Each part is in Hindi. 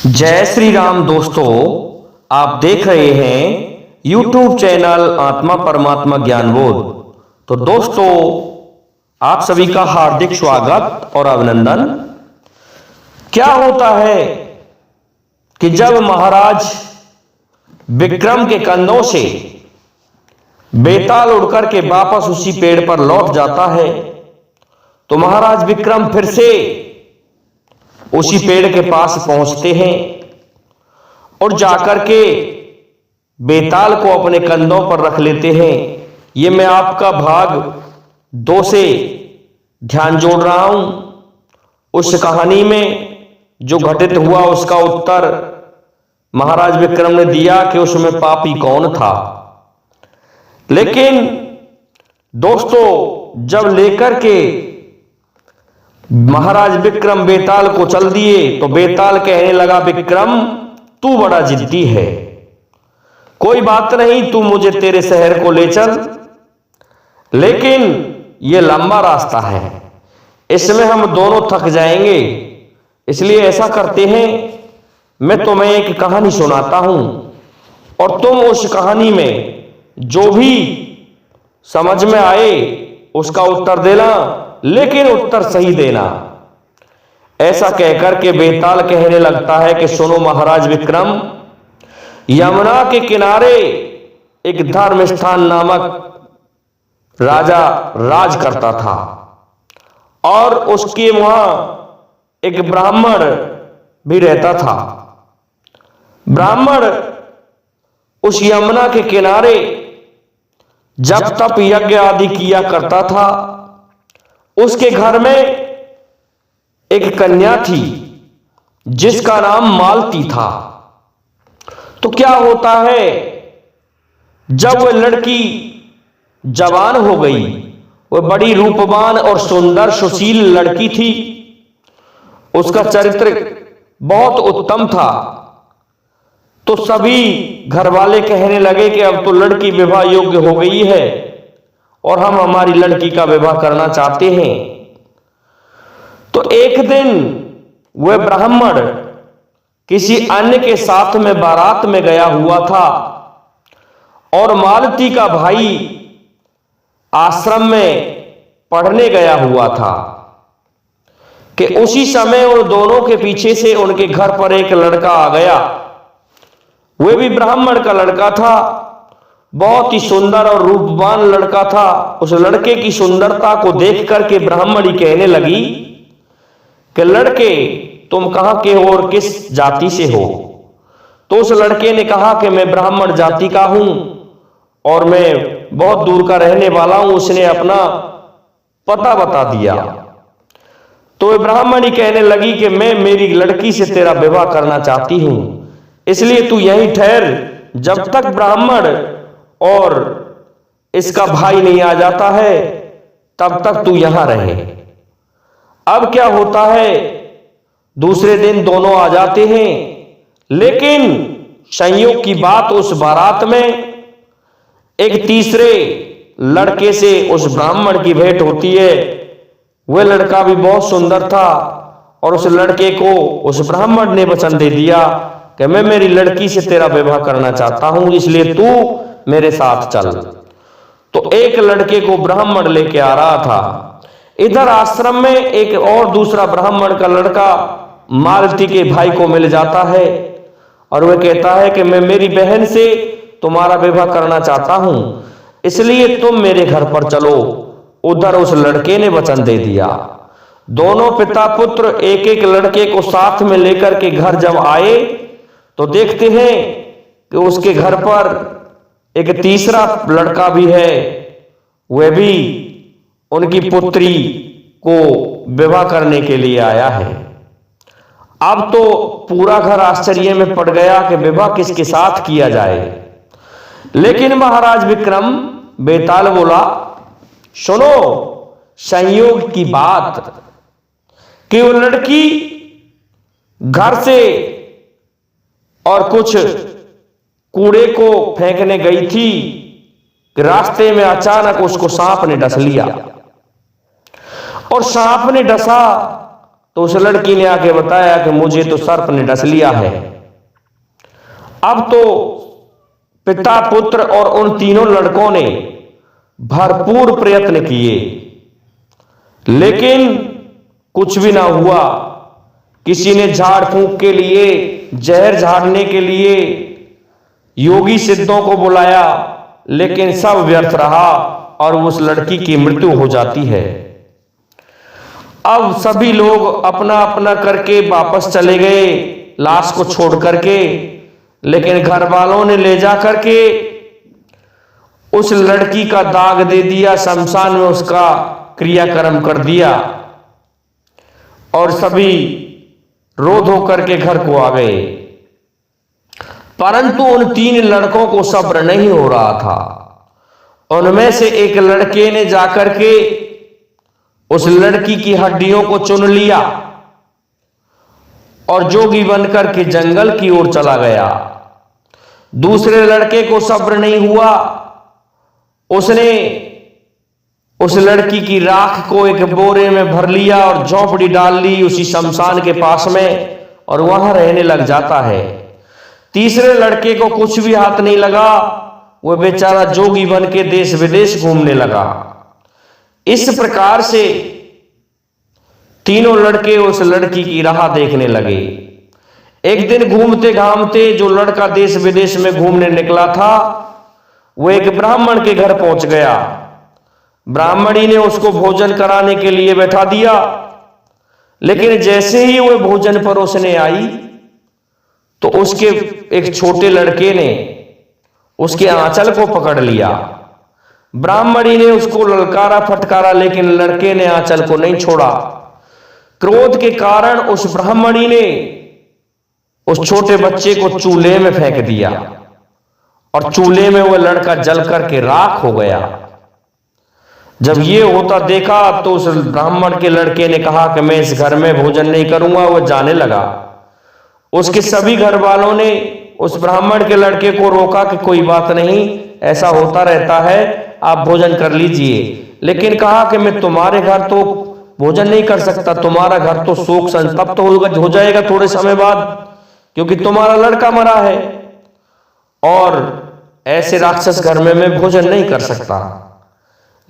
जय श्री राम दोस्तों, आप देख रहे हैं YouTube चैनल आत्मा परमात्मा ज्ञान बोध। तो दोस्तों, आप सभी का हार्दिक स्वागत और अभिनंदन। क्या होता है कि जब महाराज विक्रम के कंधों से बेताल उड़कर के वापस उसी पेड़ पर लौट जाता है, तो महाराज विक्रम फिर से उसी पेड़ के पास पहुंचते हैं और जाकर के बेताल को अपने कंधों पर रख लेते हैं। ये मैं आपका भाग 2 से ध्यान जोड़ रहा हूं। उस कहानी में जो घटित हुआ उसका उत्तर महाराज विक्रम ने दिया कि उसमें पापी कौन था। लेकिन दोस्तों, जब लेकर के महाराज विक्रम बेताल को चल दिए तो बेताल कहने लगा, विक्रम तू बड़ा जिद्दी है, कोई बात नहीं, तू मुझे तेरे शहर को ले चल, लेकिन यह लंबा रास्ता है, इसमें हम दोनों थक जाएंगे। इसलिए ऐसा करते हैं, मैं तुम्हें एक कहानी सुनाता हूं और तुम उस कहानी में जो भी समझ में आए उसका उत्तर देना, लेकिन उत्तर सही देना। ऐसा कहकर के बेताल कहने लगता है कि सुनो महाराज विक्रम, यमुना के किनारे एक धर्म स्थान नामक राजा राज करता था और उसके वहां एक ब्राह्मण भी रहता था। ब्राह्मण उस यमुना के किनारे जब तप यज्ञ आदि किया करता था। उसके घर में एक कन्या थी जिसका नाम मालती था। तो क्या होता है, जब वह लड़की जवान हो गई, वह बड़ी रूपवान और सुंदर सुशील लड़की थी, उसका चरित्र बहुत उत्तम था। तो सभी घर वाले कहने लगे कि अब तो लड़की विवाह योग्य हो गई है और हम हमारी लड़की का विवाह करना चाहते हैं। तो एक दिन वह ब्राह्मण किसी अन्य के साथ में बारात में गया हुआ था और मालती का भाई आश्रम में पढ़ने गया हुआ था कि उसी समय उन दोनों के पीछे से उनके घर पर एक लड़का आ गया। वह भी ब्राह्मण का लड़का था, बहुत ही सुंदर और रूपवान लड़का था। उस लड़के की सुंदरता को देख करके ब्राह्मणी कहने लगी कि लड़के तुम कहां के हो और किस जाति से हो। तो उस लड़के ने कहा कि मैं ब्राह्मण जाति का हूं और मैं बहुत दूर का रहने वाला हूं। उसने अपना पता बता दिया। तो ब्राह्मणी कहने लगी कि मैं मेरी लड़की से तेरा विवाह करना चाहती हूं, इसलिए तू यहीं ठहर, जब तक ब्राह्मण और इसका भाई नहीं आ जाता है तब तक तू यहां रहे। अब क्या होता है, दूसरे दिन दोनों आ जाते हैं, लेकिन संयोग की बात उस बारात में एक तीसरे लड़के से उस ब्राह्मण की भेंट होती है। वह लड़का भी बहुत सुंदर था और उस लड़के को उस ब्राह्मण ने वचन दे दिया कि मैं मेरी लड़की से तेरा विवाह करना चाहता हूं, इसलिए तू मेरे साथ चल। तो एक लड़के को ब्राह्मण लेके आ रहा था। इधर आश्रम में एक और दूसरा ब्राह्मण का लड़का मालती के भाई को मिल जाता है और वह कहता है कि मैं मेरी बहन से तुम्हारा विवाह करना चाहता हूं, इसलिए तुम मेरे घर पर चलो। उधर उस लड़के ने वचन दे दिया। दोनों पिता पुत्र एक एक लड़के को साथ में लेकर के घर जब आए तो देखते हैं कि उसके घर पर एक तीसरा लड़का भी है, वह भी उनकी पुत्री को विवाह करने के लिए आया है। अब तो पूरा घर आश्चर्य में पड़ गया कि विवाह किसके साथ किया जाए। लेकिन महाराज विक्रम बेताल बोला, सुनो संयोग की बात कि वो लड़की घर से और कुछ कूड़े को फेंकने गई थी कि रास्ते में अचानक उसको सांप ने डस लिया और सांप ने डसा तो उस लड़की ने आके बताया कि मुझे तो सर्प ने डस लिया है। अब तो पिता, पुत्र और उन तीनों लड़कों ने भरपूर प्रयत्न किए, लेकिन कुछ भी ना हुआ। किसी ने झाड़ फूंक के लिए, जहर झाड़ने के लिए योगी सिद्धों को बुलाया, लेकिन सब व्यर्थ रहा और उस लड़की की मृत्यु हो जाती है। अब सभी लोग अपना अपना करके वापस चले गए लाश को छोड़ करके, लेकिन घर वालों ने ले जा करके उस लड़की का दाग दे दिया, शमशान में उसका क्रियाक्रम कर दिया और सभी रो धो करके घर को आ गए। परंतु उन तीन लड़कों को सब्र नहीं हो रहा था। उनमें से एक लड़के ने जाकर के उस लड़की की हड्डियों को चुन लिया और जोगी बनकर के जंगल की ओर चला गया। दूसरे लड़के को सब्र नहीं हुआ, उसने उस लड़की की राख को एक बोरे में भर लिया और झोंपड़ी डाल ली उसी शमशान के पास में, और वहां रहने लग जाता है। तीसरे लड़के को कुछ भी हाथ नहीं लगा, वह बेचारा जोगी बन के देश विदेश घूमने लगा। इस प्रकार से तीनों लड़के उस लड़की की राह देखने लगे। एक दिन घूमते घामते जो लड़का देश विदेश में घूमने निकला था, वो एक ब्राह्मण के घर पहुंच गया। ब्राह्मणी ने उसको भोजन कराने के लिए बैठा दिया, लेकिन जैसे ही वह भोजन परोसने आई तो उसके एक छोटे लड़के ने उसके आंचल को पकड़ लिया। ब्राह्मणी ने उसको ललकारा फटकारा, लेकिन लड़के ने आंचल को नहीं छोड़ा। क्रोध के कारण उस ब्राह्मणी ने उस छोटे बच्चे को चूल्हे में फेंक दिया और चूल्हे में वह लड़का जल करके राख हो गया। जब ये होता देखा तो उस ब्राह्मण के लड़के ने कहा कि मैं इस घर में भोजन नहीं करूंगा। वह जाने लगा। उसके सभी घर वालों ने उस ब्राह्मण के लड़के को रोका कि कोई बात नहीं, ऐसा होता रहता है, आप भोजन कर लीजिए। लेकिन कहा कि मैं तुम्हारे घर तो भोजन नहीं कर सकता, तुम्हारा घर तो शोक संतप्त हो जाएगा थोड़े समय बाद, क्योंकि तुम्हारा लड़का मरा है और ऐसे राक्षस घर में मैं भोजन नहीं कर सकता।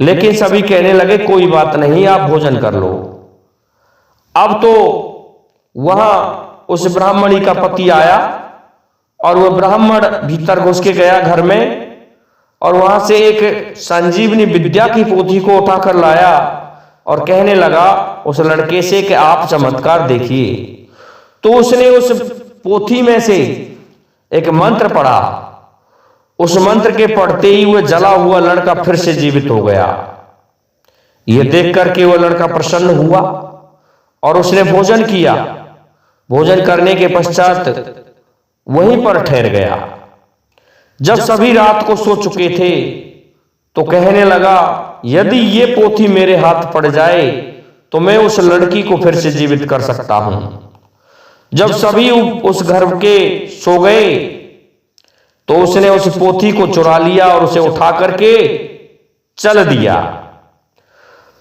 लेकिन सभी कहने लगे कोई बात नहीं, आप भोजन कर लो। अब तो वहां उस ब्राह्मणी का पति आया और वह ब्राह्मण भीतर घुस के गया घर में और वहां से एक संजीवनी विद्या की पोथी को उठाकर लाया और कहने लगा उस लड़के से कि आप चमत्कार देखिए। तो उसने उस पोथी में से एक मंत्र पढ़ा। उस मंत्र के पढ़ते ही वह जला हुआ लड़का फिर से जीवित हो गया। यह देख करके वह लड़का प्रसन्न हुआ और उसने भोजन किया। भोजन करने के पश्चात वहीं पर ठहर गया। जब सभी रात को सो चुके थे तो कहने लगा यदि ये पोथी मेरे हाथ पड़ जाए तो मैं उस लड़की को फिर से जीवित कर सकता हूं। जब सभी उस घर के सो गए तो उसने उस पोथी को चुरा लिया और उसे उठा करके चल दिया।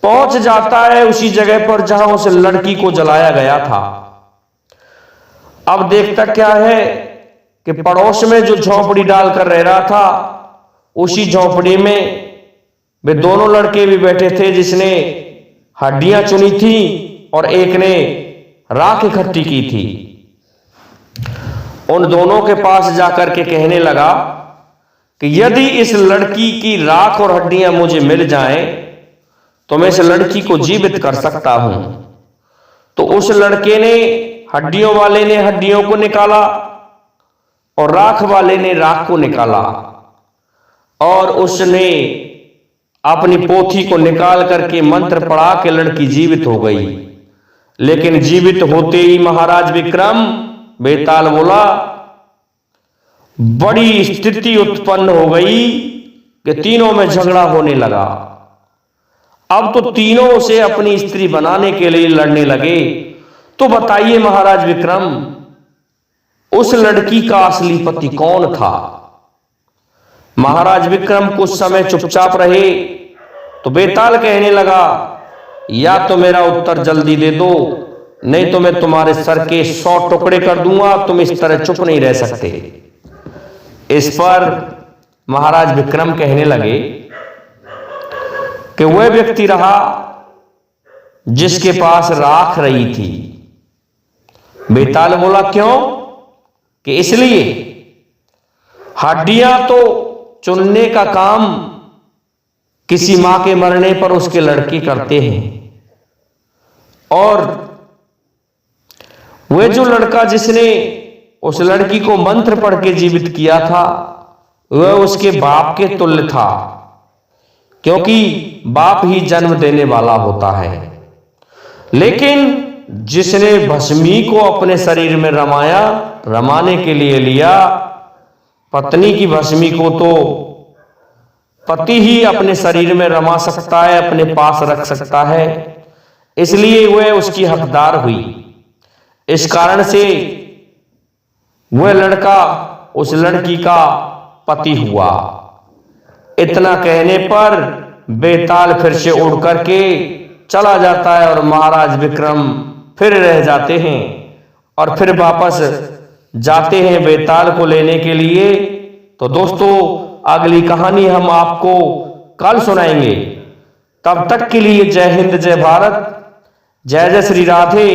पहुंच जाता है उसी जगह पर जहां उस लड़की को जलाया गया था। अब देखता क्या है कि पड़ोस में जो झोंपड़ी डालकर रह रहा था, उसी झोंपड़ी में वे दोनों लड़के भी बैठे थे, जिसने हड्डियां चुनी थी और एक ने राख इकट्ठी की थी। उन दोनों के पास जाकर के कहने लगा कि यदि इस लड़की की राख और हड्डियां मुझे मिल जाएं तो मैं इस लड़की को जीवित कर सकता हूं। तो उस लड़के ने, हड्डियों वाले ने हड्डियों को निकाला और राख वाले ने राख को निकाला और उसने अपनी पोथी को निकाल करके मंत्र पढ़ा के लड़की जीवित हो गई। लेकिन जीवित होते ही महाराज विक्रम बेताल बोला, बड़ी स्थिति उत्पन्न हो गई कि तीनों में झगड़ा होने लगा। अब तो तीनों से अपनी स्त्री बनाने के लिए लड़ने लगे। तो बताइए महाराज विक्रम, उस लड़की का असली पति कौन था? महाराज विक्रम कुछ समय चुपचाप रहे तो बेताल कहने लगा, या तो मेरा उत्तर जल्दी दे दो नहीं तो मैं तुम्हारे सर के 100 टुकड़े कर दूंगा, तुम इस तरह चुप नहीं रह सकते। इस पर महाराज विक्रम कहने लगे कि वह व्यक्ति रहा जिसके पास राख रही थी। बेताल बोला क्यों? कि इसलिए हड्डियां तो चुनने का काम किसी मां के मरने पर उसके लड़के करते हैं, और वह जो लड़का जिसने उस लड़की को मंत्र पढ़ के जीवित किया था वह उसके बाप के तुल्य था, क्योंकि बाप ही जन्म देने वाला होता है। लेकिन जिसने भस्मी को अपने शरीर में रमाने के लिए लिया, पत्नी की भस्मी को तो पति ही अपने शरीर में रमा सकता है, अपने पास रख सकता है, इसलिए वह उसकी हकदार हुई। इस कारण से वह लड़का उस लड़की का पति हुआ। इतना कहने पर बेताल फिर से उड़ करके चला जाता है और महाराज विक्रम फिर रह जाते हैं और फिर वापस जाते हैं बेताल को लेने के लिए। तो दोस्तों, अगली कहानी हम आपको कल सुनाएंगे। तब तक के लिए जय हिंद, जय भारत, जय जय श्री राधे,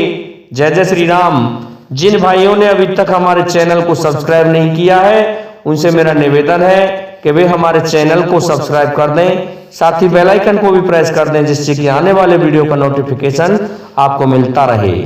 जय जय श्री राम। जिन भाइयों ने अभी तक हमारे चैनल को सब्सक्राइब नहीं किया है उनसे मेरा निवेदन है कि वे हमारे चैनल को सब्सक्राइब कर दें, साथ ही बेल आइकन को भी प्रेस कर दें, जिससे कि आने वाले वीडियो का नोटिफिकेशन आपको मिलता रहे।